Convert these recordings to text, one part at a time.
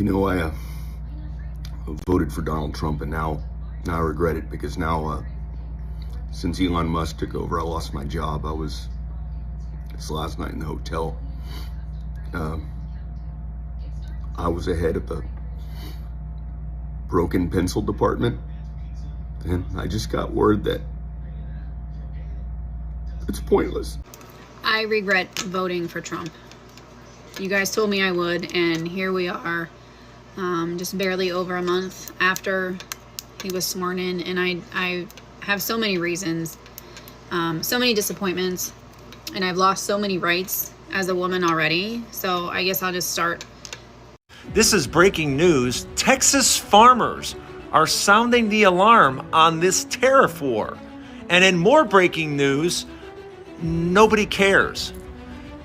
I voted for Donald Trump, and now I regret it because now, since Elon Musk took over, I lost my job. This last night in the hotel. I was ahead of the broken pencil department, and I just got word that it's pointless. I regret voting for Trump. You guys told me I would, and here we are, just barely over a month after he was sworn in, and I have so many reasons, so many disappointments, and I've lost so many rights as a woman already, so I guess I'll just start. This is breaking news. Texas farmers are sounding the alarm on this tariff war. And in more breaking news, nobody cares.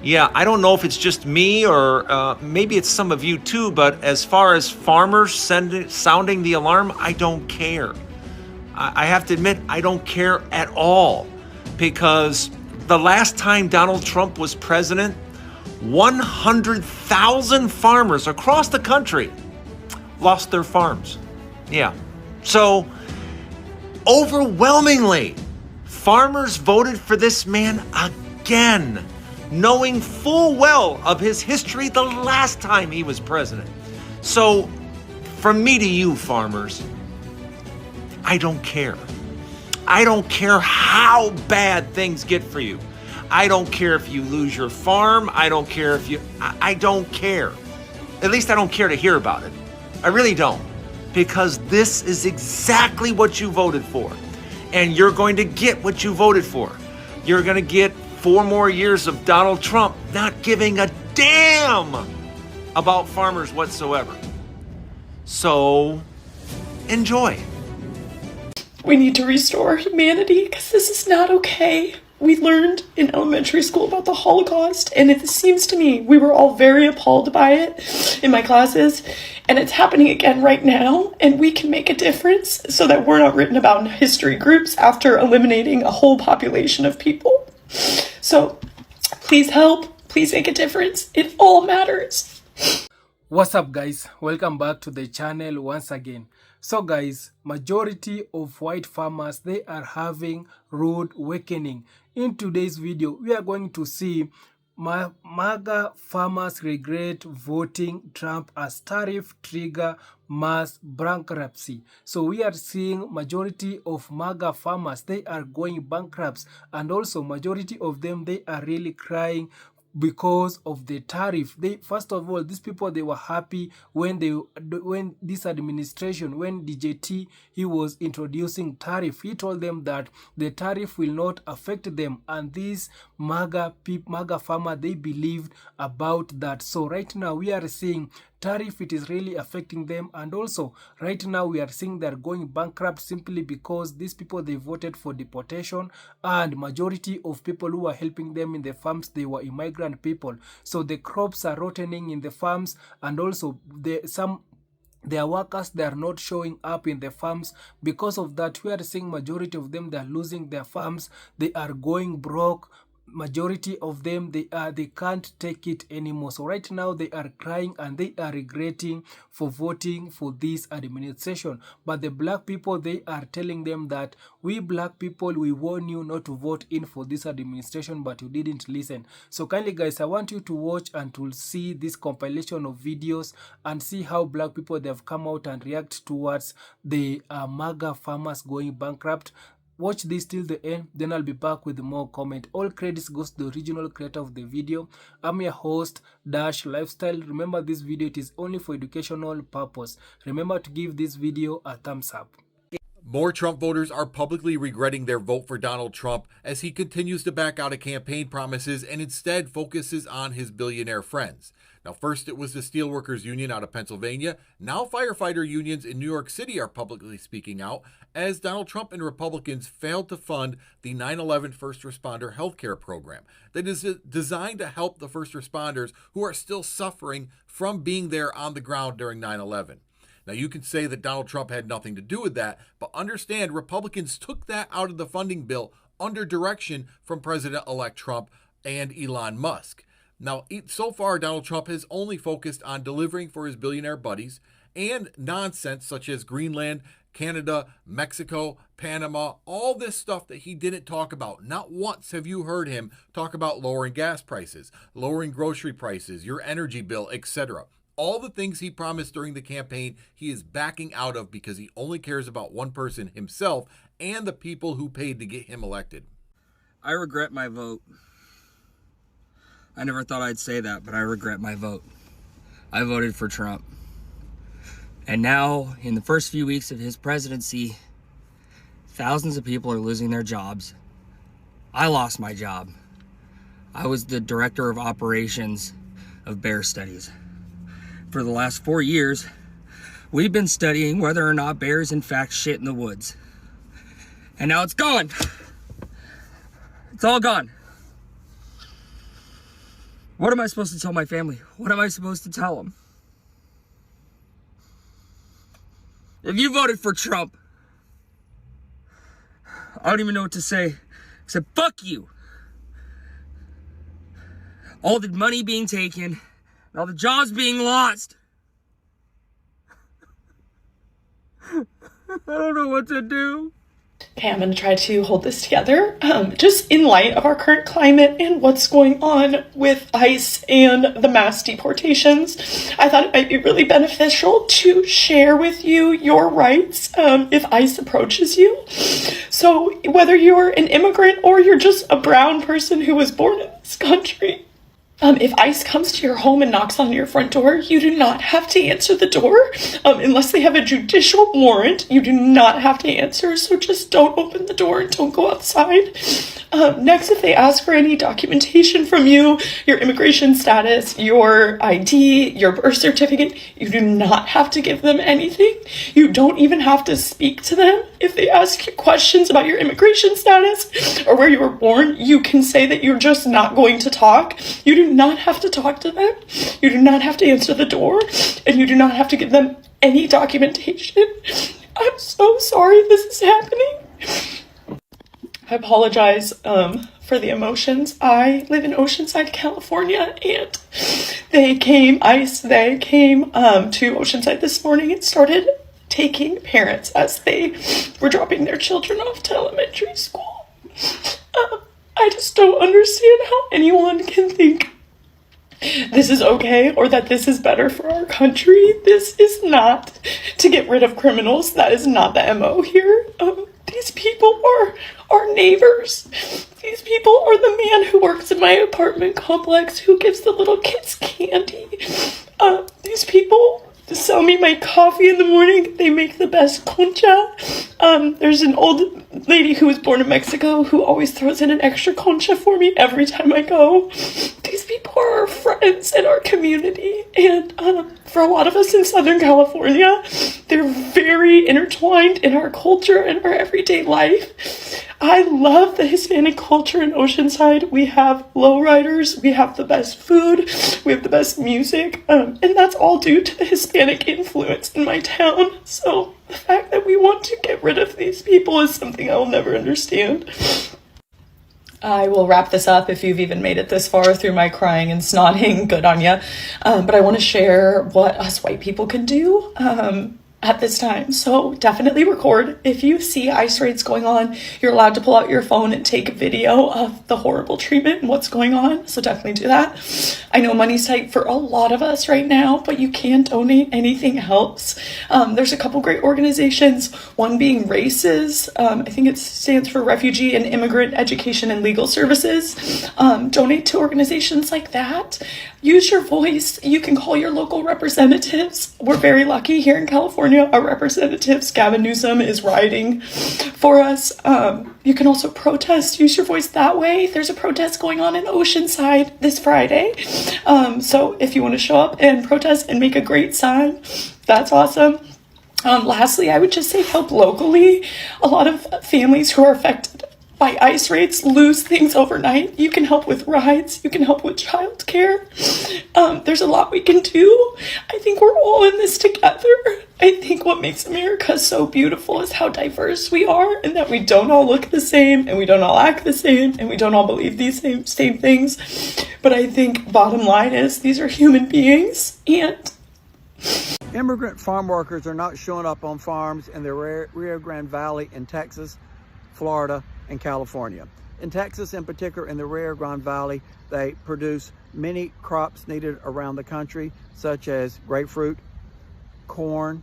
Yeah, I don't know if it's just me or maybe it's some of you too, but as far as farmers sounding the alarm, I don't care. I have to admit, I don't care at all, because the last time Donald Trump was president, 100,000 farmers across the country lost their farms. Yeah. So overwhelmingly, farmers voted for this man again, knowing full well of his history the last time he was president. So from me to you, farmers, I don't care. I don't care how bad things get for you. I don't care if you lose your farm. I don't care if I don't care. At least I don't care to hear about it. I really don't. Because this is exactly what you voted for. And you're going to get what you voted for. You're going to get 4 more years of Donald Trump not giving a damn about farmers whatsoever. So, enjoy. We need to restore humanity because this is not okay. We learned in elementary school about the Holocaust, and it seems to me we were all very appalled by it in my classes, and it's happening again right now, and we can make a difference so that we're not written about in history groups after eliminating a whole population of people. So please help, please make a difference. It all matters. What's up, guys? Welcome back to the channel once again. So guys, majority of white farmers, they are having rude awakening. In today's video, we are going to see Maga farmers regret voting Trump as tariff trigger mass bankruptcy. So we are seeing majority of Maga farmers, they are going bankrupt, and also majority of them, they are really crying because of the tariff. First of all, these people, they were happy when this administration, when DJT, he was introducing tariff. He told them that the tariff will not affect them, and these Maga farmer, they believed about that. So right now we are seeing tariff, it is really affecting them, and also right now we are seeing they're going bankrupt simply because these people, they voted for deportation, and majority of people who are helping them in the farms, they were immigrant people. So the crops are rotting in the farms, and also their workers, they are not showing up in the farms. Because of that, we are seeing majority of them, they are losing their farms, they are going broke. Majority of them, they can't take it anymore. So right now they are crying and they are regretting for voting for this administration. But the black people, they are telling them that we black people, we warn you not to vote in for this administration, but you didn't listen. So kindly guys, I want you to watch and to see this compilation of videos and see how black people, they have come out and react towards the Maga farmers going bankrupt. Watch this till the end, then I'll be back with more comment. All credits goes to the original creator of the video. I'm your host, Dash Lifestyle. Remember, this video, it is only for educational purpose. Remember to give this video a thumbs up. More Trump voters are publicly regretting their vote for Donald Trump as he continues to back out of campaign promises and instead focuses on his billionaire friends. Now, first it was the Steelworkers Union out of Pennsylvania. Now firefighter unions in New York City are publicly speaking out as Donald Trump and Republicans failed to fund the 9/11 first responder healthcare program that is designed to help the first responders who are still suffering from being there on the ground during 9/11. Now, you can say that Donald Trump had nothing to do with that, but understand Republicans took that out of the funding bill under direction from President-elect Trump and Elon Musk. Now, so far, Donald Trump has only focused on delivering for his billionaire buddies and nonsense such as Greenland, Canada, Mexico, Panama, all this stuff that he didn't talk about. Not once have you heard him talk about lowering gas prices, lowering grocery prices, your energy bill, etc. All the things he promised during the campaign, he is backing out of because he only cares about one person, himself, and the people who paid to get him elected. I regret my vote. I never thought I'd say that, but I regret my vote. I voted for Trump. And now, in the first few weeks of his presidency, thousands of people are losing their jobs. I lost my job. I was the director of operations of bear studies. For the last 4 years, we've been studying whether or not bears in fact shit in the woods. And now it's gone. It's all gone. What am I supposed to tell my family? What am I supposed to tell them? If you voted for Trump, I don't even know what to say except fuck you. All the money being taken, and all the jobs being lost. I don't know what to do. Okay, I'm going to try to hold this together. Just in light of our current climate and what's going on with ICE and the mass deportations, I thought it might be really beneficial to share with you your rights if ICE approaches you. So whether you're an immigrant or you're just a brown person who was born in this country, if ICE comes to your home and knocks on your front door, you do not have to answer the door. Unless they have a judicial warrant, you do not have to answer. So just don't open the door and don't go outside. Next, if they ask for any documentation from you, your immigration status, your ID, your birth certificate, you do not have to give them anything. You don't even have to speak to them. If they ask you questions about your immigration status or where you were born, you can say that you're just not going to talk. You do not have to talk to them. You do not have to answer the door, and you do not have to give them any documentation. I'm so sorry this is happening. I apologize for the emotions. I live in Oceanside, California, and ICE came to Oceanside this morning and started taking parents as they were dropping their children off to elementary school. I just don't understand how anyone can think this is okay or that this is better for our country. This is not to get rid of criminals. That is not the MO here. These people are our neighbors. These people are the man who works in my apartment complex who gives the little kids candy. These people sell me my coffee in the morning. They make the best concha. There's an old lady who was born in Mexico who always throws in an extra concha for me every time I go. These people are our friends in our community, and for a lot of us in Southern California, they're very intertwined in our culture and our everyday life. I love the Hispanic culture in Oceanside. We have lowriders, we have the best food, we have the best music, and that's all due to the Hispanic influence in my town. So the fact that we want to get rid of these people is something I'll never understand. I will wrap this up if you've even made it this far through my crying and snotting. Good on ya. But I want to share what us white people can do at this time. So definitely record. If you see ICE raids going on, you're allowed to pull out your phone and take a video of the horrible treatment and what's going on. So definitely do that. I know money's tight for a lot of us right now, but you can donate. Anything helps. There's a couple great organizations, one being RACES. I think it stands for Refugee and Immigrant Education and Legal Services. Donate to organizations like that. Use your voice. You can call your local representatives. We're very lucky here in California. Our representatives, Gavin Newsom, is riding for us. You can also protest. Use your voice that way. There's a protest going on in Oceanside this Friday. So if you want to show up and protest and make a great sign, that's awesome. Lastly, I would just say help locally. A lot of families who are affected by ICE raids lose things overnight. You can help with rides. You can help with childcare. There's a lot we can do. I think we're all in this together. I think what makes America so beautiful is how diverse we are, and that we don't all look the same, and we don't all act the same, and we don't all believe these same things. But I think bottom line is these are human beings, and immigrant farm workers are not showing up on farms in the Rio Grande Valley in Texas, Florida, and California. In Texas, in particular, in the Rio Grande Valley, they produce many crops needed around the country, such as grapefruit, corn,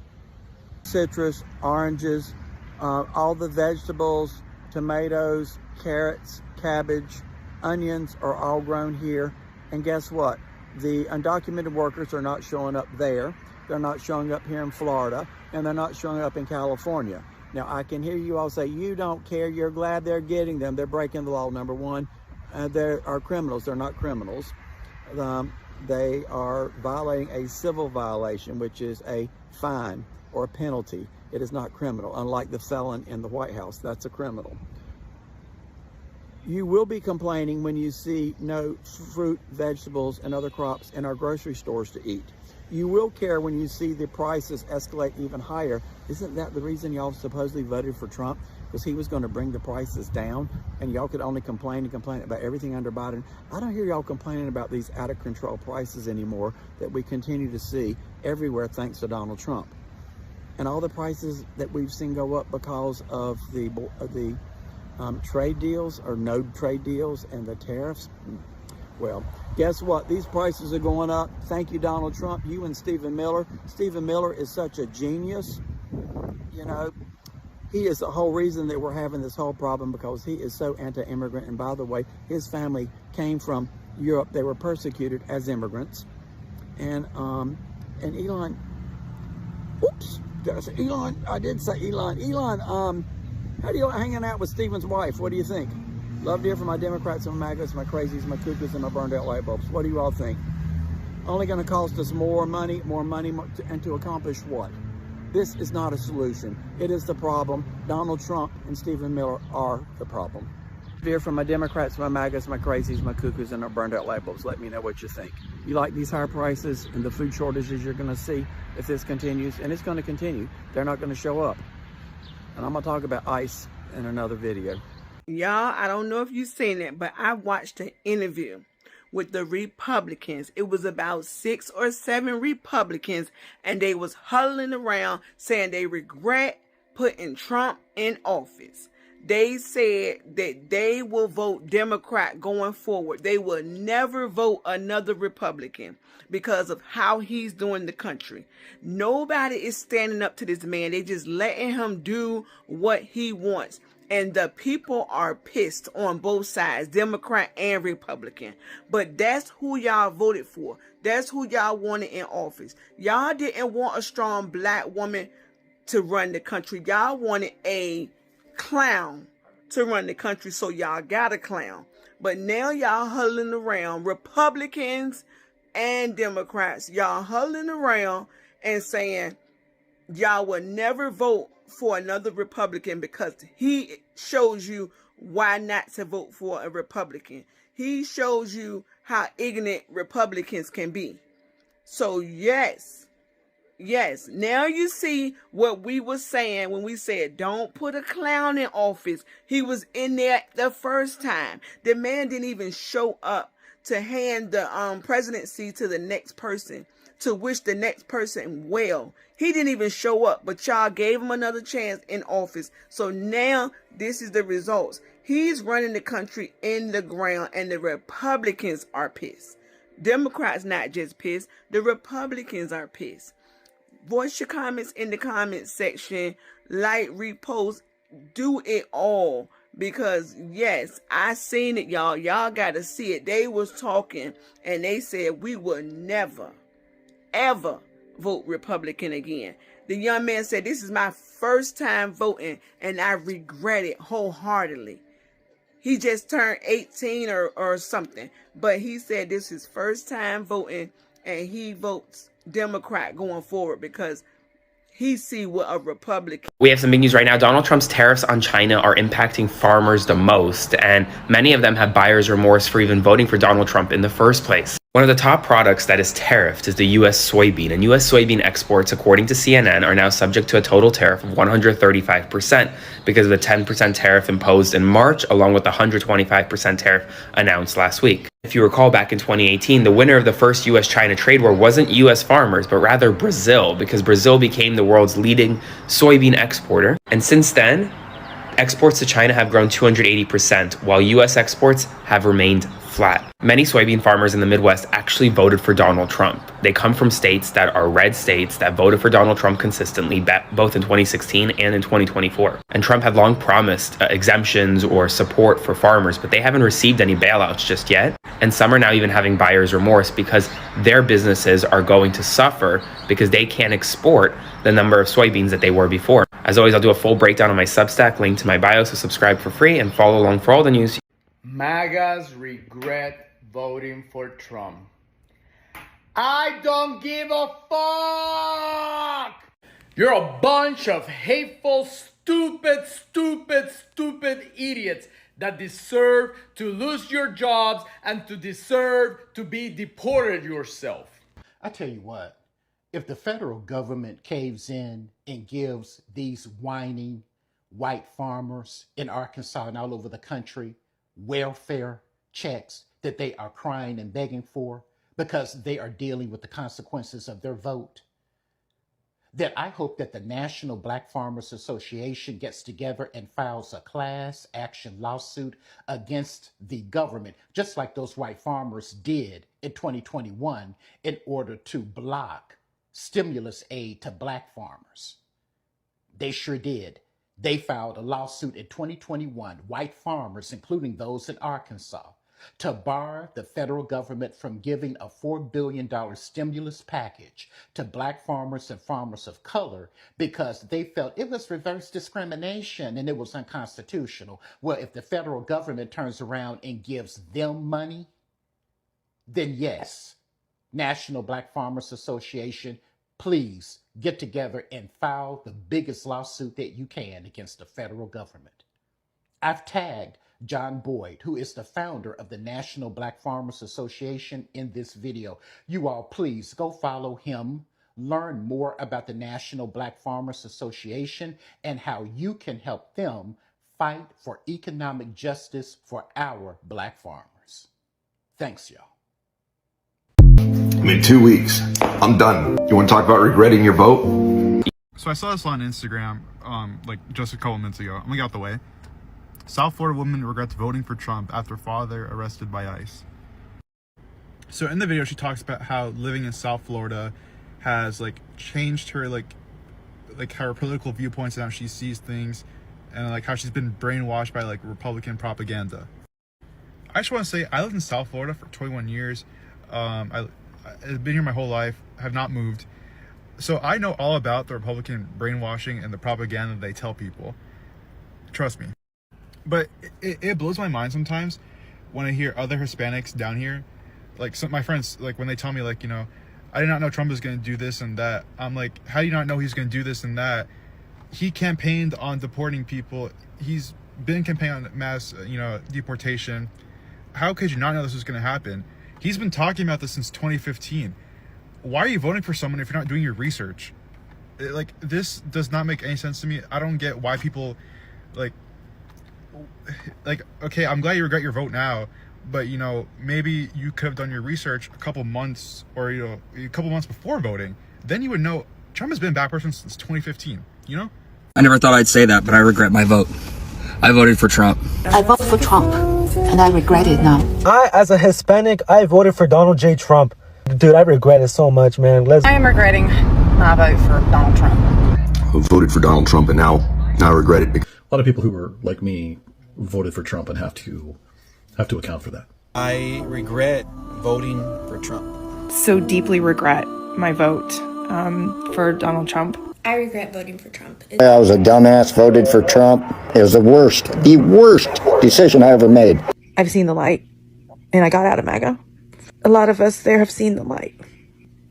citrus, oranges, all the vegetables, tomatoes, carrots, cabbage, onions are all grown here. And guess what? The undocumented workers are not showing up there. They're not showing up here in Florida, and they're not showing up in California. Now, I can hear you all say, you don't care, you're glad they're getting them. They're breaking the law, number one. They are criminals. They're not criminals. They are violating a civil violation, which is a fine or a penalty. It is not criminal, unlike the felon in the White House. That's a criminal. You will be complaining when you see no fruit, vegetables, and other crops in our grocery stores to eat. You will care when you see the prices escalate even higher. Isn't that the reason y'all supposedly voted for Trump? Because he was going to bring the prices down, and y'all could only complain and complain about everything under Biden. I don't hear y'all complaining about these out of control prices anymore that we continue to see everywhere thanks to Donald Trump. And all the prices that we've seen go up because of the trade deals or no trade deals and the tariffs. Well, guess what? These prices are going up. Thank you, Donald Trump. You and Stephen Miller. Stephen Miller is such a genius. You know, he is the whole reason that we're having this whole problem, because he is so anti-immigrant. And by the way, his family came from Europe. They were persecuted as immigrants. And Elon, oops, did I say Elon? I did say Elon. Elon, how do you like hanging out with Stephen's wife? What do you think? Love to hear from my Democrats and my Magas, my crazies, my cuckoos, and my burned out light bulbs. What do you all think? Only going to cost us more money, and to accomplish what? This is not a solution. It is the problem. Donald Trump and Stephen Miller are the problem. To hear from my Democrats, my Magas, my crazies, my cuckoos, and my burned out light bulbs. Let me know what you think. You like these higher prices and the food shortages you're going to see if this continues, and it's going to continue. They're not going to show up. And I'm going to talk about ICE in another video. Y'all, I don't know if you've seen it, but I watched an interview with the Republicans. It was about 6 or 7 Republicans, and they was huddling around saying they regret putting Trump in office. They said that they will vote Democrat going forward. They will never vote another Republican because of how he's doing the country. Nobody is standing up to this man. They just letting him do what he wants. And the people are pissed on both sides, Democrat and Republican. But that's who y'all voted for. That's who y'all wanted in office. Y'all didn't want a strong black woman to run the country. Y'all wanted a clown to run the country, so y'all got a clown. But now y'all huddling around, Republicans and Democrats, y'all huddling around and saying y'all will never vote for another Republican because he shows you why not to vote for a Republican. He shows you how ignorant Republicans can be. So yes, now you see what we were saying when we said don't put a clown in office. He was in there the first time. The man didn't even show up to hand the presidency to the next person, to wish the next person well. He didn't even show up, but y'all gave him another chance in office. So now this is the results. He's running the country in the ground, and the Republicans are pissed. Democrats not just pissed, the Republicans are pissed. Voice your comments in the comments section. Like, repost, do it all. Because yes, I seen it, y'all. Y'all got to see it. They was talking and they said we will never, ever vote Republican again. The young man said, this is my first time voting and I regret it wholeheartedly. He just turned 18 or something. But he said this is his first time voting and he votes Democrat going forward because he see what a Republican. We have some big news right now. Donald Trump's tariffs on China are impacting farmers the most, and many of them have buyer's remorse for even voting for Donald Trump in the first place. One of the top products that is tariffed is the U.S. soybean, and U.S. soybean exports, according to CNN, are now subject to a total tariff of 135% because of the 10% tariff imposed in March, along with the 125% tariff announced last week. If you recall, back in 2018, the winner of the first U.S.-China trade war wasn't U.S. farmers, but rather Brazil, because Brazil became the world's leading soybean exporter. And since then, exports to China have grown 280%, while U.S. exports have remained flat. Many soybean farmers in the Midwest actually voted for Donald Trump. They come from states that are red states that voted for Donald Trump consistently, both in 2016 and in 2024. And Trump had long promised exemptions or support for farmers, but they haven't received any bailouts just yet. And some are now even having buyer's remorse because their businesses are going to suffer because they can't export the number of soybeans that they were before. As always, I'll do a full breakdown on my Substack, link to my bio, so subscribe for free and follow along for all the news. Magas regret voting for Trump. I don't give a fuck! You're a bunch of hateful, stupid idiots that deserve to lose your jobs and to deserve to be deported yourself. I tell you what, if the federal government caves in and gives these whining white farmers in Arkansas and all over the country welfare checks that they are crying and begging for because they are dealing with the consequences of their vote, then I hope that the National Black Farmers Association gets together and files a class action lawsuit against the government, just like those white farmers did in 2021 in order to block stimulus aid to black farmers. They sure did. They filed a lawsuit in 2021, white farmers, including those in Arkansas, to bar the federal government from giving a $4 billion stimulus package to black farmers and farmers of color because they felt it was reverse discrimination and it was unconstitutional. Well, if the federal government turns around and gives them money, then yes, National Black Farmers Association, please get together and file the biggest lawsuit that you can against the federal government. I've tagged John Boyd, who is the founder of the National Black Farmers Association, in this video. You all please go follow him, learn more about the National Black Farmers Association and how you can help them fight for economic justice for our black farmers. Thanks, y'all. In 2 weeks, I'm done. You want to talk about regretting your vote? So I saw this on Instagram, like just a couple minutes ago. I'm gonna get out the way. South Florida woman regrets voting for Trump after father arrested by ICE. So in the video, she talks about how living in South Florida has like changed her like her political viewpoints and how she sees things, and like how she's been brainwashed by like Republican propaganda. I just want to say I lived in South Florida for 21 years. I've been here my whole life, have not moved. So I know all about the Republican brainwashing and the propaganda they tell people. Trust me. But it blows my mind sometimes when I hear other Hispanics down here, like some my friends, like when they tell me like, you know, I did not know Trump was going to do this and that. I'm like, how do you not know he's going to do this and that? He campaigned on deporting people. He's been campaigning on mass, deportation. How could you not know this was going to happen? He's been talking about this since 2015. Why are you voting for someone if you're not doing your research? Like, this does not make any sense to me. I don't get why people, like, okay, I'm glad you regret your vote now, but, you know, maybe you could have done your research a couple months or, a couple months before voting. Then you would know Trump has been a bad person since 2015, you know? I never thought I'd say that, but I regret my vote. I voted for Trump. I voted for Trump, and I regret it now. As a Hispanic, I voted for Donald J. Trump. Dude, I regret it so much, man. I am regretting my vote for Donald Trump. I voted for Donald Trump, and now I regret it. A lot of people who were like me voted for Trump and have to account for that. I regret voting for Trump. So deeply regret my vote for Donald Trump. I regret voting for Trump. I was a dumbass, voted for Trump. It was the worst decision I ever made. I've seen the light, and I got out of MAGA. A lot of us there have seen the light.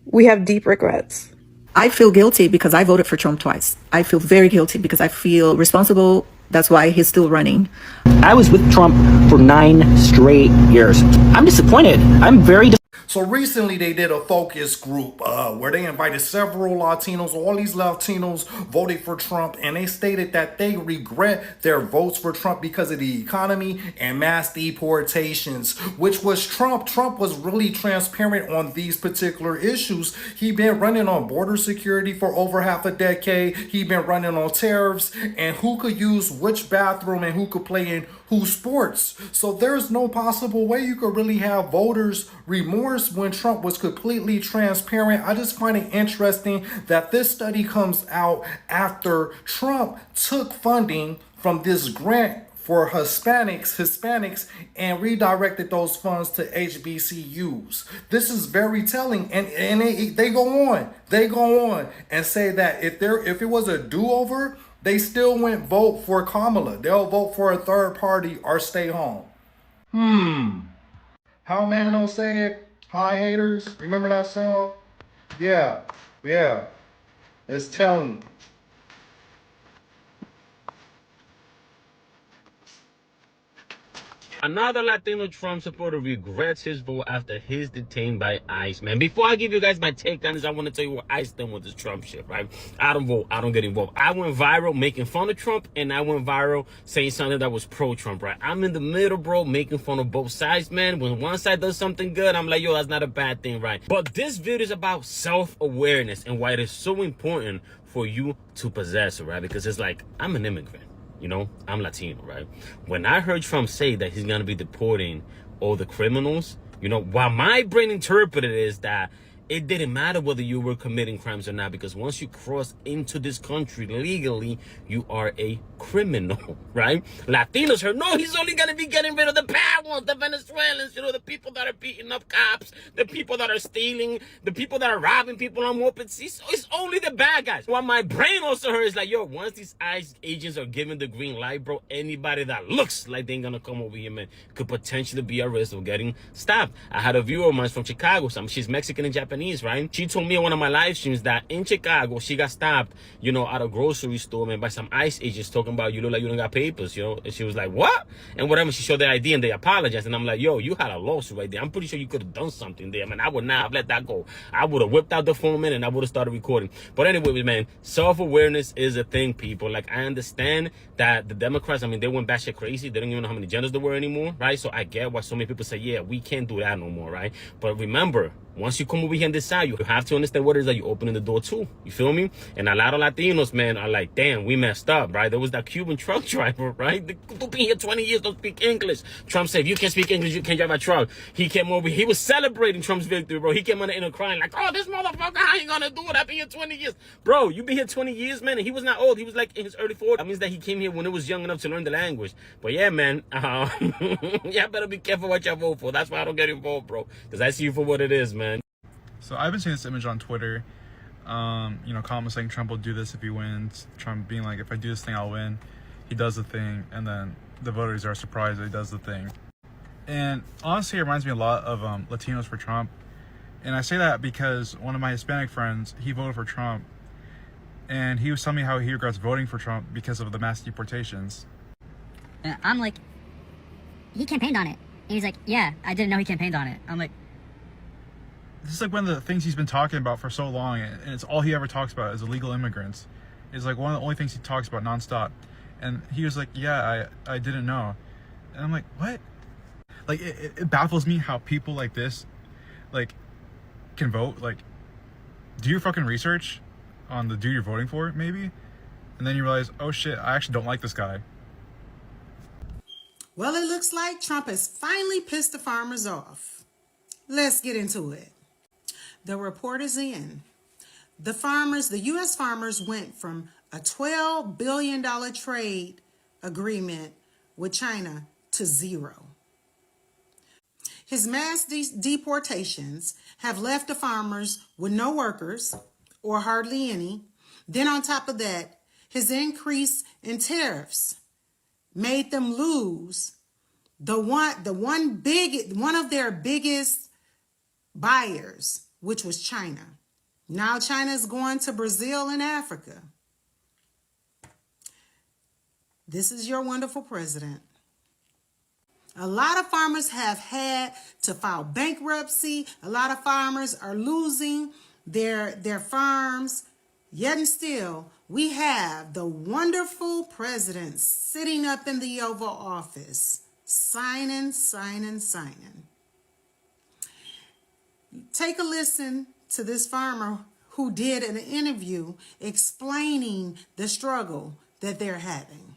We have deep regrets. I feel guilty because I voted for Trump twice. I feel very guilty because I feel responsible. That's why he's still running. I was with Trump for 9 straight years. I'm disappointed. I'm very disappointed. So recently they did a focus group where they invited several Latinos. All these Latinos voted for Trump, and they stated that they regret their votes for Trump because of the economy and mass deportations, which was Trump. Trump was really transparent on these particular issues. He been running on border security for over half a decade. He been running on tariffs and who could use which bathroom and who could play in whose sports. So there's no possible way you could really have voters remorse when Trump was completely transparent. I just find it interesting that this study comes out after Trump took funding from this grant for Hispanics, and redirected those funds to HBCUs. This is very telling, and they go on and say that if it was a do-over, they still wouldn't vote for Kamala. They'll vote for a third party or stay home. How man don't say it? Hi haters. Remember that song? Yeah. It's telling. Another Latino Trump supporter regrets his vote after he's detained by ICE, man. Before I give you guys my take on this, I want to tell you what ICE done with this Trump shit, right? I don't vote. I don't get involved. I went viral making fun of Trump, and I went viral saying something that was pro-Trump, right? I'm in the middle, bro, making fun of both sides, man. When one side does something good, I'm like, yo, that's not a bad thing, right? But this video is about self-awareness and why it is so important for you to possess, right? Because it's like, I'm an immigrant. You know, I'm Latino, right? When I heard Trump say that he's going to be deporting all the criminals, you know, while my brain interpreted is that it didn't matter whether you were committing crimes or not, because once you cross into this country legally, you are a criminal, right? Latinos heard, no, he's only going to be getting rid of the bad ones, the Venezuelans, you know, the people that are beating up cops, the people that are stealing, the people that are robbing people on open seas. It's only the bad guys. What my brain also heard is like, yo, once these ICE agents are given the green light, bro, anybody that looks like they're going to come over here, man, could potentially be at risk of getting stopped. I had a viewer of mine from Chicago. She's Mexican and Japanese, right? She told me in one of my live streams that in Chicago, she got stopped, you know, at a grocery store, man, by some ICE agents talking about, you look like you don't got papers, you know? And she was like, what? And whatever, she showed their ID and they apologized. And I'm like, yo, you had a lawsuit right there. I'm pretty sure you could have done something there, man. I would not have let that go. I would have whipped out the phone, man, and I would have started recording. But anyway, man, self-awareness is a thing, people. Like, I understand that the Democrats, I mean, they went batshit crazy. They don't even know how many genders there were anymore, right? So I get why so many people say, yeah, we can't do that no more, right? But remember, once you come over here and decide, you have to understand what it is that you're opening the door to. You feel me? And a lot of Latinos, man, are like, damn, we messed up, right? There was that Cuban truck driver, right? They've been here 20 years, don't speak English. Trump said, if you can't speak English, you can't drive a truck. He came over, he was celebrating Trump's victory, bro. He came on the internet crying like, oh, this motherfucker, how you gonna do it? I've been here 20 years. Bro, you been here 20 years, man, and he was not old. He was like in his early 40s. That means that he came here when it was young enough to learn the language. But yeah, man, yeah, better be careful what you vote for. That's why I don't get involved, bro. Because I see you for what it is, man. So I've been seeing this image on Twitter, you know, comments saying Trump will do this if he wins. Trump being like, if I do this thing, I'll win. He does the thing, and then the voters are surprised that he does the thing. And honestly, it reminds me a lot of Latinos for Trump. And I say that because one of my Hispanic friends, he voted for Trump, and he was telling me how he regrets voting for Trump because of the mass deportations. And I'm like, he campaigned on it. And he's like, yeah, I didn't know he campaigned on it. I'm like, this is like one of the things he's been talking about for so long, and it's all he ever talks about is illegal immigrants. It's like one of the only things he talks about nonstop. And he was like, yeah, I didn't know. And I'm like, what? Like, it baffles me how people like this, like, can vote. Like, do your fucking research on the dude you're voting for, maybe? And then you realize, oh shit, I actually don't like this guy. Well, it looks like Trump has finally pissed the farmers off. Let's get into it. The report is in. The U.S. farmers went from a $12 billion trade agreement with China to zero. His mass deportations have left the farmers with no workers or hardly any. Then on top of that, his increase in tariffs made them lose one of their biggest buyers, which was China. Now China is going to Brazil and Africa. This is your wonderful president. A lot of farmers have had to file bankruptcy. A lot of farmers are losing their farms. Yet and still, we have the wonderful president sitting up in the Oval Office, signing. Take a listen to this farmer who did an interview explaining the struggle that they're having.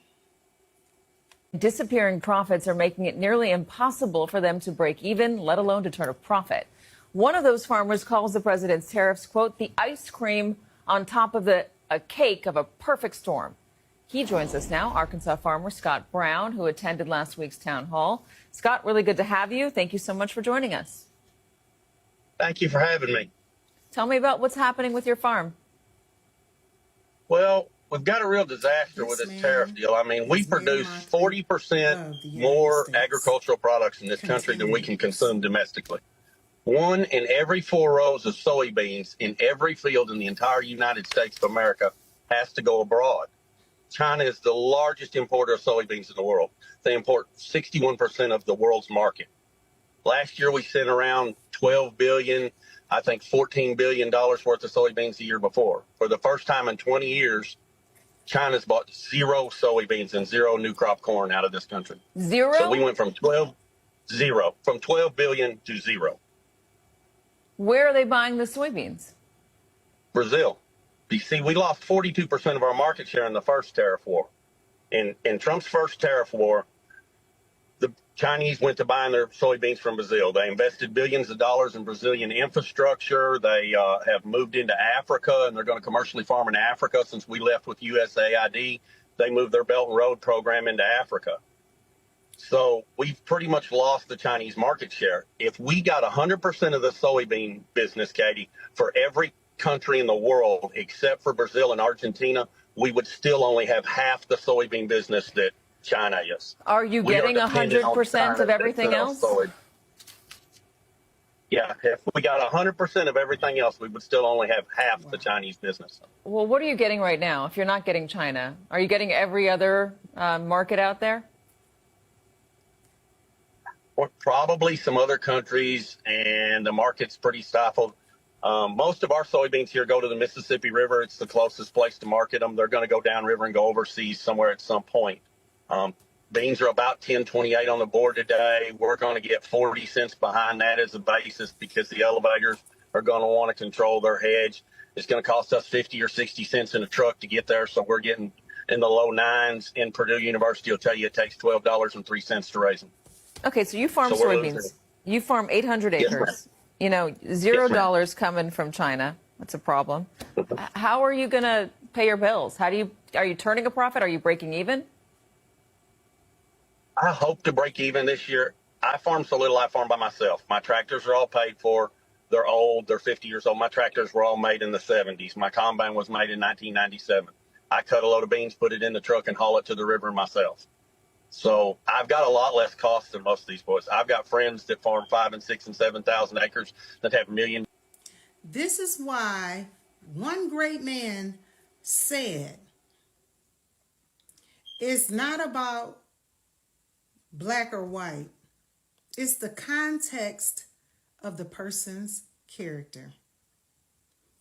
Disappearing profits are making it nearly impossible for them to break even, let alone to turn a profit. One of those farmers calls the president's tariffs, quote, the ice cream on top of a cake of a perfect storm. He joins us now, Arkansas farmer Scott Brown, who attended last week's town hall. Scott, really good to have you. Thank you so much for joining us. Thank you for having me. Tell me about what's happening with your farm. Well, we've got a real disaster with this tariff deal. I mean, we produce 40% more agricultural products in this country than we can consume domestically. 1 in every 4 rows of soybeans in every field in the entire United States of America has to go abroad. China is the largest importer of soybeans in the world. They import 61% of the world's market. Last year, we sent around $12 billion, I think $14 billion worth of soybeans the year before. For the first time in 20 years, China's bought 0 soybeans and 0 new crop corn out of this country. 0? So we went from 12 billion to 0. Where are they buying the soybeans? Brazil. You see, we lost 42% of our market share in the first tariff war. In Trump's first tariff war, the Chinese went to buying their soybeans from Brazil. They invested billions of dollars in Brazilian infrastructure. They have moved into Africa, and they're going to commercially farm in Africa. Since we left with USAID, they moved their Belt and Road program into Africa. So we've pretty much lost the Chinese market share. If we got 100% of the soybean business, Katie, for every country in the world except for Brazil and Argentina, we would still only have half the soybean business that China is. Are you getting 100% of everything else? Yeah, if we got 100% of everything else, we would still only have half the Chinese business. Well, what are you getting right now if you're not getting China? Are you getting every other market out there? Or probably some other countries, and the market's pretty stifled. Most of our soybeans here go to the Mississippi River. It's the closest place to market them. They're going to go downriver and go overseas somewhere at some point. Beans are about $10.28 on the board today. We're going to get 40 cents behind that as a basis because the elevators are going to want to control their hedge. It's going to cost us 50 or 60 cents in a truck to get there, so we're getting in the low 9s. And Purdue University will tell you it takes $12.03 to raise them. Okay, so you farm soybeans. You farm 800 acres. You know, $0 coming from China. That's a problem. How are you going to pay your bills? Are you turning a profit? Are you breaking even? I hope to break even this year. I farm so little, I farm by myself. My tractors are all paid for. They're old. They're 50 years old. My tractors were all made in the 70s. My combine was made in 1997. I cut a load of beans, put it in the truck, and haul it to the river myself. So I've got a lot less cost than most of these boys. I've got friends that farm 5 and 6 and 7,000 acres that have million. This is why one great man said, it's not about black or white. It's the context of the person's character.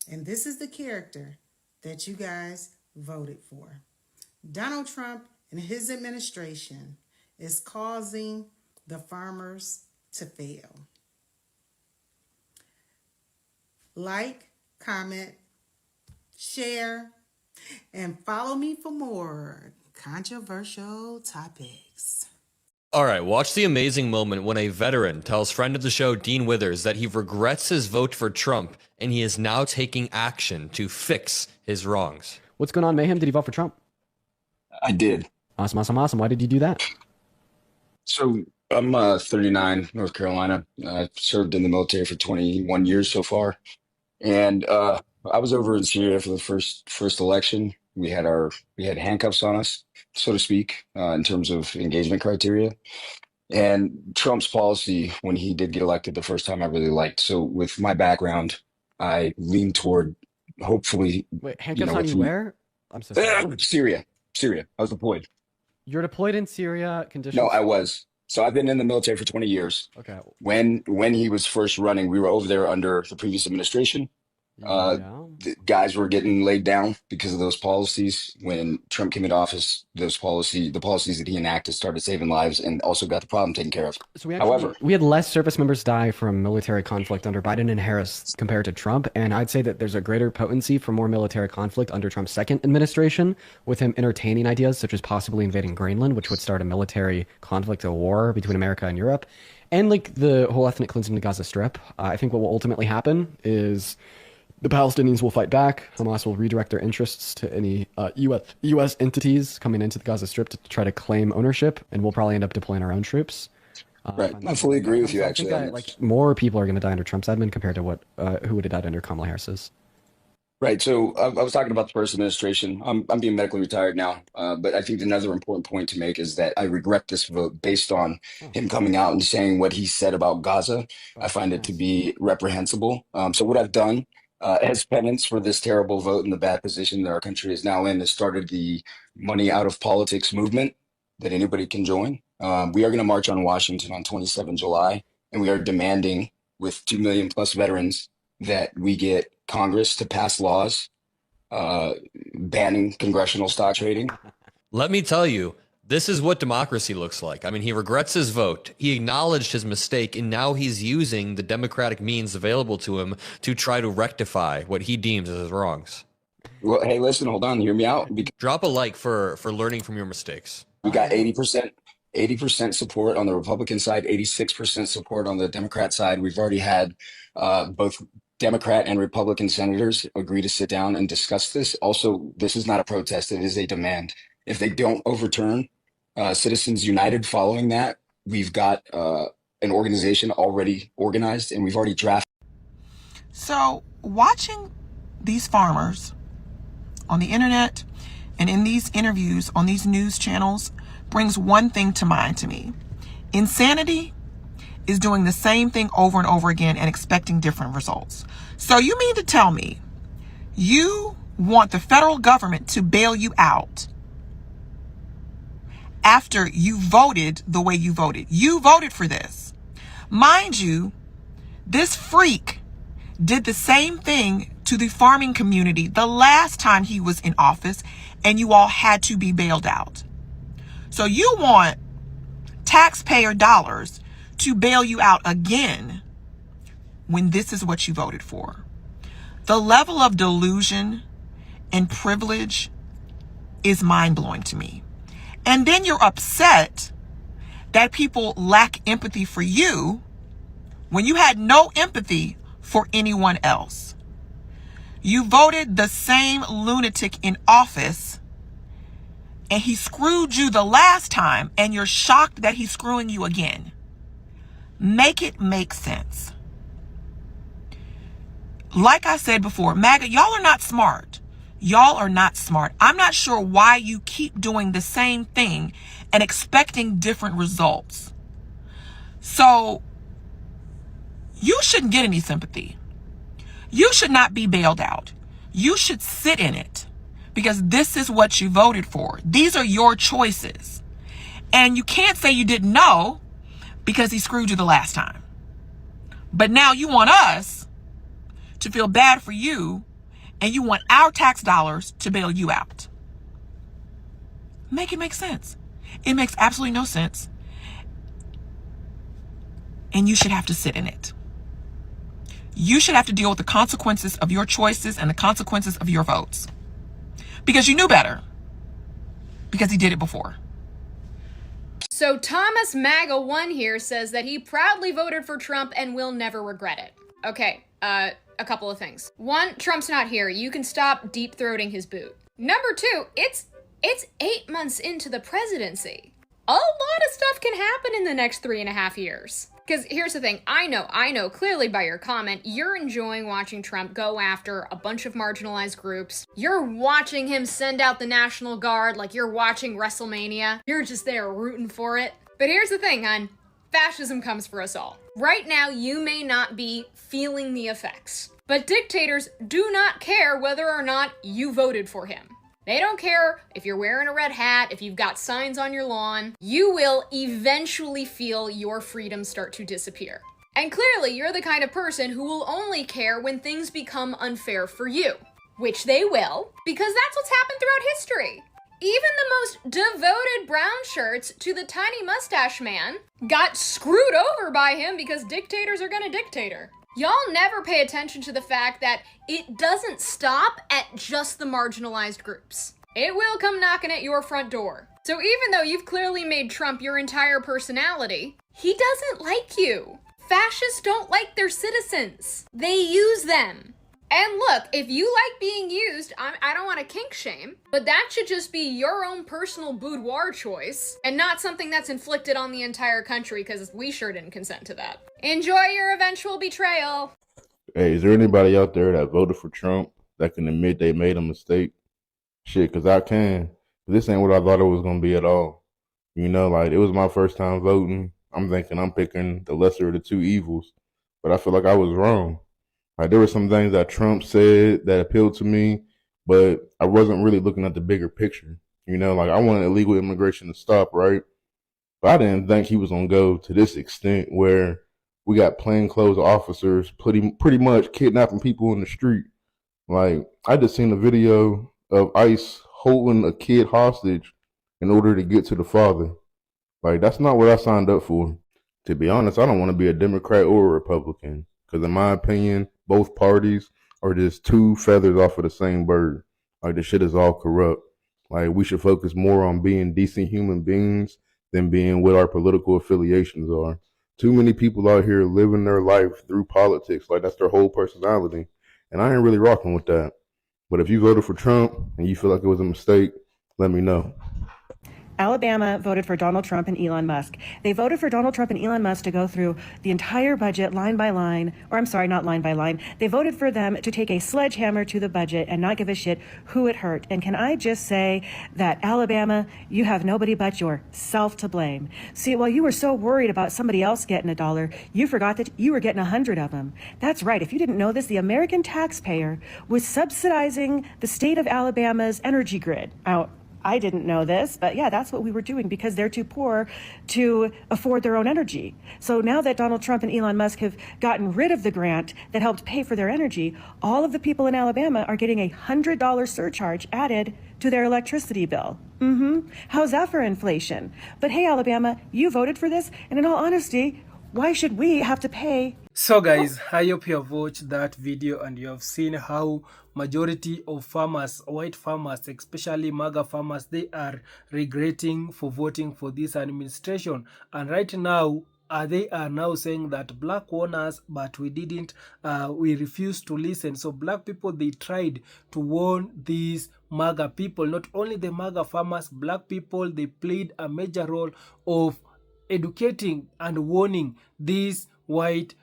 And this is the character that you guys voted for. Donald Trump and his administration is causing the farmers to fail. Like, comment, share, and follow me for more controversial topics. All right, watch the amazing moment when a veteran tells friend of the show, Dean Withers, that he regrets his vote for Trump and he is now taking action to fix his wrongs. What's going on, Mayhem? Did you vote for Trump? I did. Awesome. Why did you do that? So I'm 39, North Carolina. I served in the military for 21 years so far. And I was over in Syria for the first election. We had handcuffs on us, so to speak, in terms of engagement criteria. And Trump's policy, when he did get elected the first time, I really liked. So with my background, I lean toward hopefully. Wait, handcuffs on you where? I'm so sorry. Syria. I was deployed. You're deployed in Syria. No, I was. So I've been in the military for 20 years. Okay. When he was first running, we were over there under the previous administration. The guys were getting laid down because of those policies. When Trump came into office, the policies that he enacted started saving lives and also got the problem taken care of. So However, we had less service members die from military conflict under Biden and Harris compared to Trump, and I'd say that there's a greater potency for more military conflict under Trump's second administration, with him entertaining ideas such as possibly invading Greenland, which would start a military conflict, a war between America and Europe, and like the whole ethnic cleansing of the Gaza Strip. I think what will ultimately happen is the Palestinians will fight back. Hamas will redirect their interests to any U.S. entities coming into the Gaza Strip to try to claim ownership, and we'll probably end up deploying our own troops. Right, I fully agree with you. I Actually, think like more people are going to die under Trump's admin compared to who would have died under Kamala Harris's. right. So I was talking about the first administration. I'm being medically retired now, but I think another important point to make is that I regret this vote based on him coming out and saying what he said about Gaza. I find it to be reprehensible. So what I've done as penance for this terrible vote and the bad position that our country is now in, has started the money out of politics movement that anybody can join. We are going to march on Washington on 27 July, and we are demanding, with 2 million plus veterans, that we get Congress to pass laws banning congressional stock trading. Let me tell you, this is what democracy looks like. I mean, he regrets his vote. He acknowledged his mistake, and now he's using the democratic means available to him to try to rectify what he deems as his wrongs. Well, hey, listen, hold on, hear me out. Drop a like for learning from your mistakes. We got 80% support on the Republican side, 86% support on the Democrat side. We've already had both Democrat and Republican senators agree to sit down and discuss this. Also, this is not a protest, it is a demand. If they don't overturn Citizens United following that, we've got an organization already organized, and we've already drafted. So watching these farmers on the internet and in these interviews on these news channels brings one thing to mind to me. Insanity is doing the same thing over and over again and expecting different results. So you mean to tell me you want the federal government to bail you out after you voted the way you voted? You voted for this. Mind you, this freak did the same thing to the farming community the last time he was in office, and you all had to be bailed out. So you want taxpayer dollars to bail you out again when this is what you voted for. The level of delusion and privilege is mind-blowing to me. And then you're upset that people lack empathy for you when you had no empathy for anyone else. You voted the same lunatic in office, and he screwed you the last time, and you're shocked that he's screwing you again. Make it make sense. Like I said before, MAGA, y'all are not smart. Y'all are not smart. I'm not sure why you keep doing the same thing and expecting different results. So you shouldn't get any sympathy. You should not be bailed out. You should sit in it because this is what you voted for. These are your choices. And you can't say you didn't know because he screwed you the last time. But now you want us to feel bad for you, and you want our tax dollars to bail you out. Make it make sense. It makes absolutely no sense. And you should have to sit in it. You should have to deal with the consequences of your choices and the consequences of your votes. Because you knew better. Because he did it before. So Thomas MAGA 1 here says that he proudly voted for Trump and will never regret it. Okay, a couple of things. One, Trump's not here. You can stop deep-throating his boot. Number two, it's 8 months into the presidency. A lot of stuff can happen in the next 3.5 years. Because here's the thing, I know clearly by your comment, you're enjoying watching Trump go after a bunch of marginalized groups. You're watching him send out the National Guard like you're watching WrestleMania. You're just there rooting for it. But here's the thing, hon. Fascism comes for us all. Right now, you may not be feeling the effects, but dictators do not care whether or not you voted for him. They don't care if you're wearing a red hat, if you've got signs on your lawn. You will eventually feel your freedom start to disappear. And clearly, you're the kind of person who will only care when things become unfair for you. Which they will, because that's what's happened throughout history. Even the most devoted brown shirts to the tiny mustache man got screwed over by him because dictators are gonna dictator. Y'all never pay attention to the fact that it doesn't stop at just the marginalized groups. It will come knocking at your front door. So even though you've clearly made Trump your entire personality, he doesn't like you. Fascists don't like their citizens. They use them. And look, if you like being used, I don't want to kink shame, but that should just be your own personal boudoir choice and not something that's inflicted on the entire country, because we sure didn't consent to that. Enjoy your eventual betrayal. Hey, is there anybody out there that voted for Trump that can admit they made a mistake? Shit, because I can. This ain't what I thought it was going to be at all. You know, like, it was my first time voting. I'm thinking I'm picking the lesser of the two evils, but I feel like I was wrong. Like, there were some things that Trump said that appealed to me, but I wasn't really looking at the bigger picture. You know, like, I wanted illegal immigration to stop, right? But I didn't think he was going to go to this extent where we got plainclothes officers pretty much kidnapping people in the street. Like, I just seen a video of ICE holding a kid hostage in order to get to the father. Like, that's not what I signed up for. To be honest, I don't want to be a Democrat or a Republican, because in my opinion, both parties are just two feathers off of the same bird. Like, the shit is all corrupt. Like, we should focus more on being decent human beings than being what our political affiliations are. Too many people out here living their life through politics, like that's their whole personality. And I ain't really rocking with that. But if you voted for Trump and you feel like it was a mistake, let me know. Alabama voted for Donald Trump and Elon Musk. They voted for Donald Trump and Elon Musk to go through the entire budget line by line, or I'm sorry, not line by line. They voted for them to take a sledgehammer to the budget and not give a shit who it hurt. And can I just say that Alabama, you have nobody but yourself to blame. See, while you were so worried about somebody else getting $1, you forgot that you were getting 100 of them. That's right. If you didn't know this, the American taxpayer was subsidizing the state of Alabama's energy grid. I didn't know this, but yeah, that's what we were doing because they're too poor to afford their own energy. So now that Donald Trump and Elon Musk have gotten rid of the grant that helped pay for their energy, all of the people in Alabama are getting a $100 surcharge added to their electricity bill. How's that for inflation? But hey, Alabama, you voted for this, and in all honesty, why should we have to pay? So guys, I hope you have watched that video and you have seen how majority of farmers, white farmers, especially Maga farmers, they are regretting for voting for this administration. And right now, they are now saying that black won us, but we didn't, we refused to listen. So black people, they tried to warn these Maga people, not only the Maga farmers, black people, they played a major role of educating and warning these white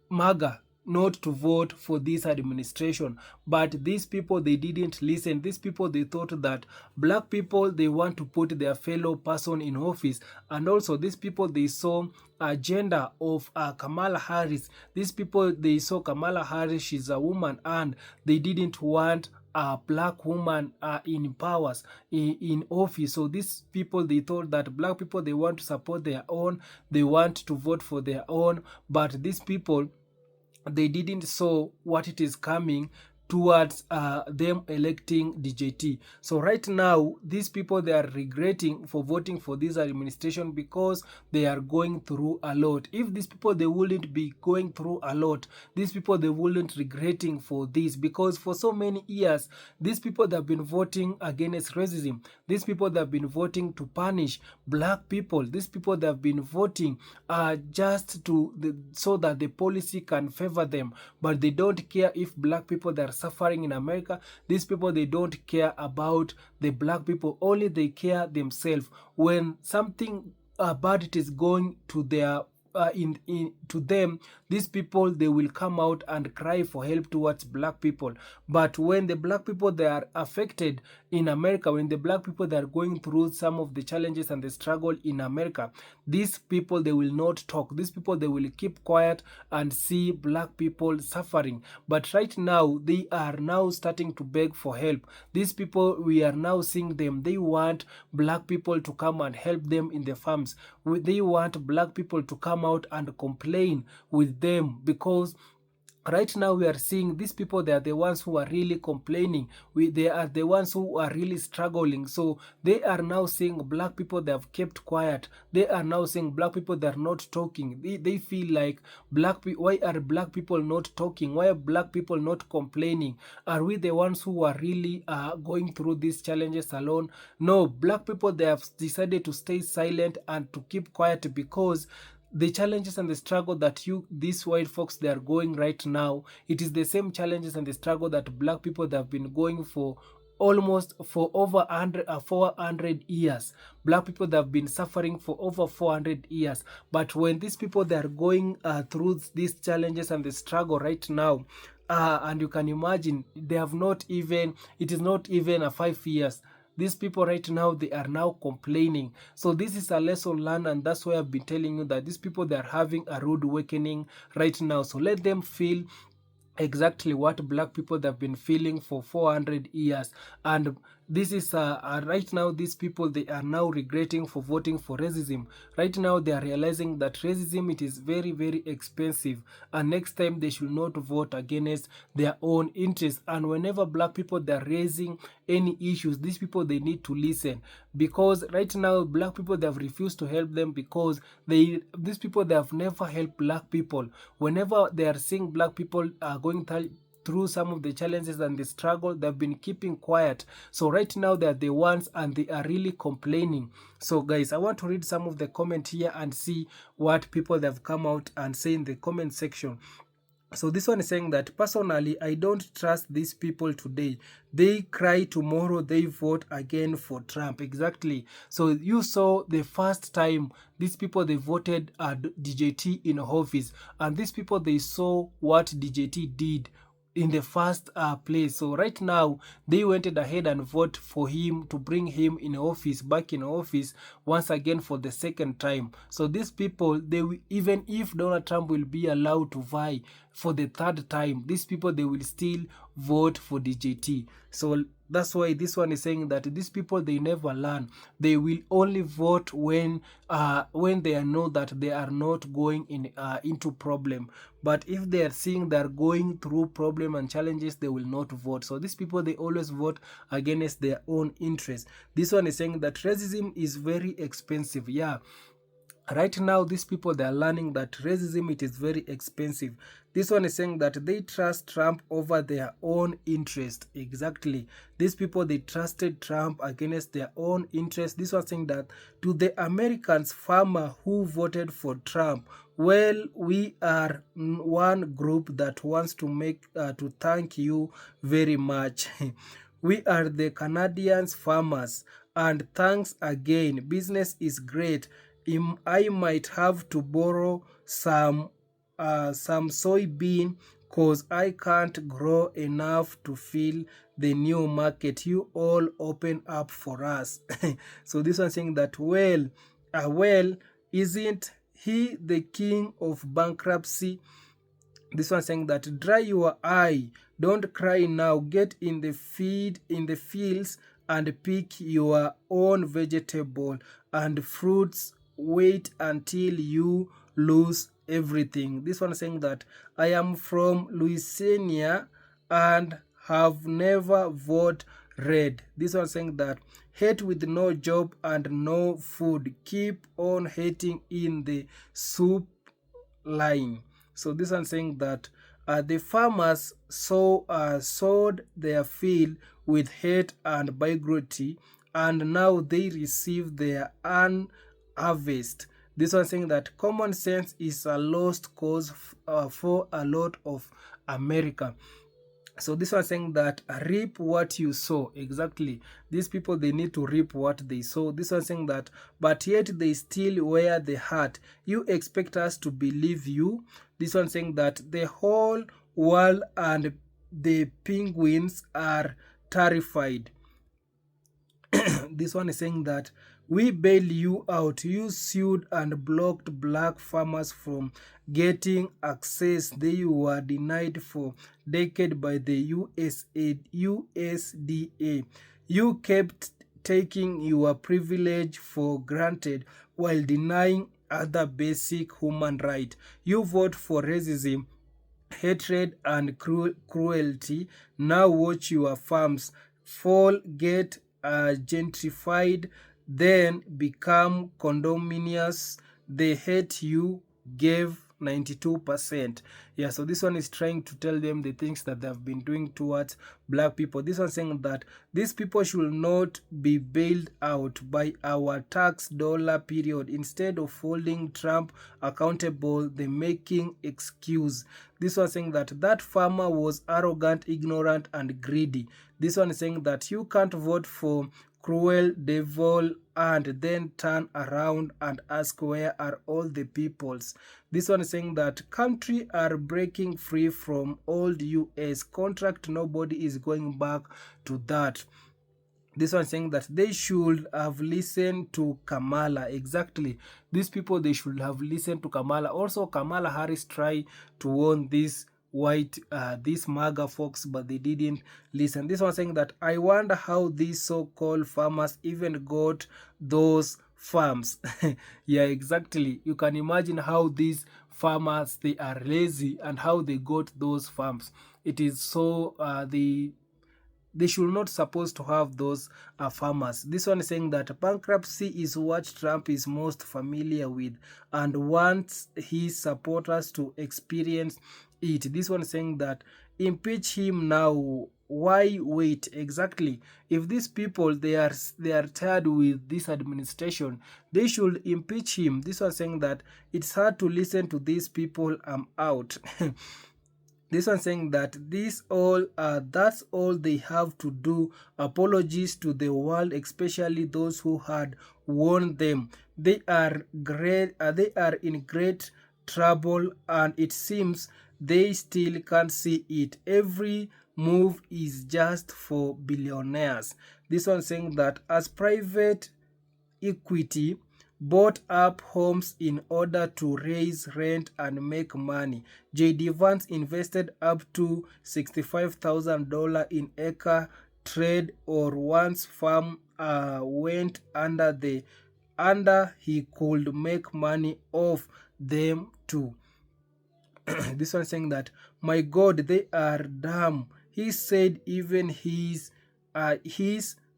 Maga not to vote for this administration. But these people, they didn't listen. These people, they thought that black people, they want to put their fellow person in office. And also these people, they saw agenda of Kamala Harris. These people, they saw Kamala Harris, she's a woman, and they didn't want a black woman in powers, in office. So these people, they thought that black people, they want to support their own, they want to vote for their own, but these people, they didn't saw what it is coming towards them electing DJT. So right now, these people, they are regretting for voting for this administration because they are going through a lot. If these people, they wouldn't be going through a lot, these people, they wouldn't regretting for this, because for so many years, these people that have been voting against racism, these people that have been voting to punish black people, these people that have been voting just to so that the policy can favor them, but they don't care if black people that are suffering in America. These people, they don't care about the black people, only they care themselves. When something bad it is going to their to them, these people, they will come out and cry for help towards black people. But when the black people, they are affected in America, when the black people, they are going through some of the challenges and the struggle in America, these people, they will not talk. These people, they will keep quiet and see black people suffering. But right now, they are now starting to beg for help. These people, we are now seeing them, they want black people to come and help them in the farms. They want black people to come out and complain with them, because right now we are seeing these people, they are the ones who are really complaining. They are the ones who are really struggling. So they are now seeing black people, they have kept quiet. They are now seeing black people, they are not talking. They feel like why are black people not talking? Why are black people not complaining? Are we the ones who are really going through these challenges alone? No, black people, they have decided to stay silent and to keep quiet, because the challenges and the struggle that these white folks, they are going right now, it is the same challenges and the struggle that black people, they have been going for almost for over 400 years. Black people, they have been suffering for over 400 years. But when these people, they are going through these challenges and the struggle right now, and you can imagine, they have not even, it is not even a 5 years. These people right now, they are now complaining. So this is a lesson learned, and that's why I've been telling you that these people, they are having a rude awakening right now. So let them feel exactly what black people have been feeling for 400 years. And this is right now, these people, they are now regretting for voting for racism. Right now they are realizing that racism, it is very, very expensive, and next time they should not vote against their own interests. And whenever black people, they are raising any issues, these people, they need to listen, because right now black people, they have refused to help them, because these people, they have never helped black people. Whenever they are seeing black people going through some of the challenges and the struggle, they've been keeping quiet. So right now they are the ones, and they are really complaining. So guys, I want to read some of the comment here and see what people have come out and say in the comment section. So this one is saying that, personally, I don't trust these people today. They cry tomorrow, they vote again for Trump. Exactly. So you saw the first time these people, they voted DJT in office, and these people, they saw what DJT did in the first place. So right now they went ahead and vote for him to bring him in office, back in office once again for the second time. So these people, they will, even if Donald Trump will be allowed to vie for the third time, these people, they will still vote for DJT. So that's why this one is saying that these people, they never learn. They will only vote when they know that they are not going into problem. But if they are seeing they are going through problem and challenges, they will not vote. So these people, they always vote against their own interests. This one is saying that racism is very expensive. Yeah. Right now, these people, they are learning that racism, it is very expensive. This one is saying that they trust Trump over their own interest. Exactly. These people, they trusted Trump against their own interest. This one saying that, to the Americans farmer who voted for Trump, well, we are one group that wants to to thank you very much. We are the Canadians farmers, and thanks again. Business is great. I might have to borrow some soybean, cause I can't grow enough to fill the new market. You all open up for us. So this one saying that, well, isn't he the king of bankruptcy? This one saying that, dry your eye, don't cry now, get in the fields and pick your own vegetable and fruits. Wait until you lose everything. This one saying that, I am from Louisiana and have never voted red. This one saying that, hate with no job and no food, keep on hating in the soup line. So this one saying that, the farmers sowed their field with hate and bigotry, and now they receive their harvest. This one saying that, common sense is a lost cause for a lot of America. So this one saying that reap what you sow. Exactly, these people, they need to reap what they sow. This one saying that but yet they still wear the hat. You expect us to believe you. This one saying that the whole world and the penguins are terrified. This one is saying that we bail you out. You sued and blocked black farmers from getting access they were denied for decades by the USDA. You kept taking your privilege for granted while denying other basic human rights. You vote for racism, hatred, and cruelty. Now watch your farms fall, get gentrified, then become condominiums. The hate you gave 92%. Yeah, so this one is trying to tell them the things that they have been doing towards black people. This one saying that these people should not be bailed out by our tax dollar period. Instead of holding Trump accountable, they making excuse. This one saying that that farmer was arrogant, ignorant, and greedy. This one is saying that you can't vote for cruel devil and then turn around and ask where are all the peoples. This one is saying that country are breaking free from old US contract. Nobody is going back to that. This one saying that they should have listened to Kamala. Exactly, these people, they should have listened to Kamala. Also, Kamala Harris tried to warn these these Maga folks, but they didn't listen. This one saying that I wonder how these so-called farmers even got those farms. Yeah, exactly, you can imagine how these farmers, they are lazy and how they got those farms. It is so they should not supposed to have those farmers. This one is saying that bankruptcy is what Trump is most familiar with and wants his supporters to experience it. This one is saying that impeach him now. Why wait? Exactly, if these people, they are tired with this administration, they should impeach him. This one saying that it's hard to listen to these people. I'm out. This one saying that that's all they have to do. Apologies to the world, especially those who had warned them. They are in great trouble, and it seems they still can't see it. Every move is just for billionaires. This one saying that as private equity bought up homes in order to raise rent and make money. J.D. Vance invested up to $65,000 in acre trade, or once farm went under, he could make money off them too. This one saying that, my God, they are dumb. He said even his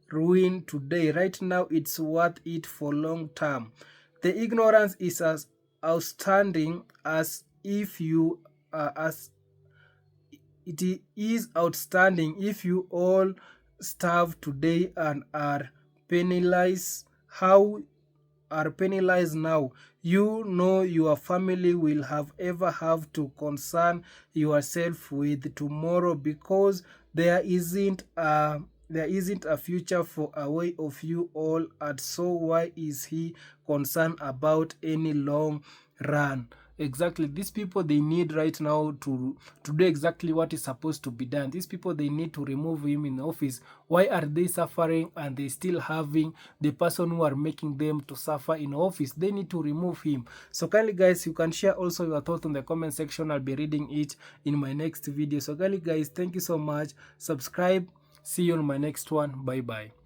ruin today. Right now, it's worth it for long term. The ignorance is as outstanding as if you as it is outstanding if you all starve today and are penalized. How are penalized now? You know your family will have to concern yourself with tomorrow, because there isn't a future for away of you all, and so why is he concerned about any long run? Exactly, these people, they need right now to do exactly what is supposed to be done. These people, they need to remove him in office. Why are they suffering and they still having the person who are making them to suffer in office? They need to remove him. So kindly guys, you can share also your thoughts in the comment section. I'll be reading it in my next video. So kindly guys, thank you so much. Subscribe. See you on my next one. Bye bye.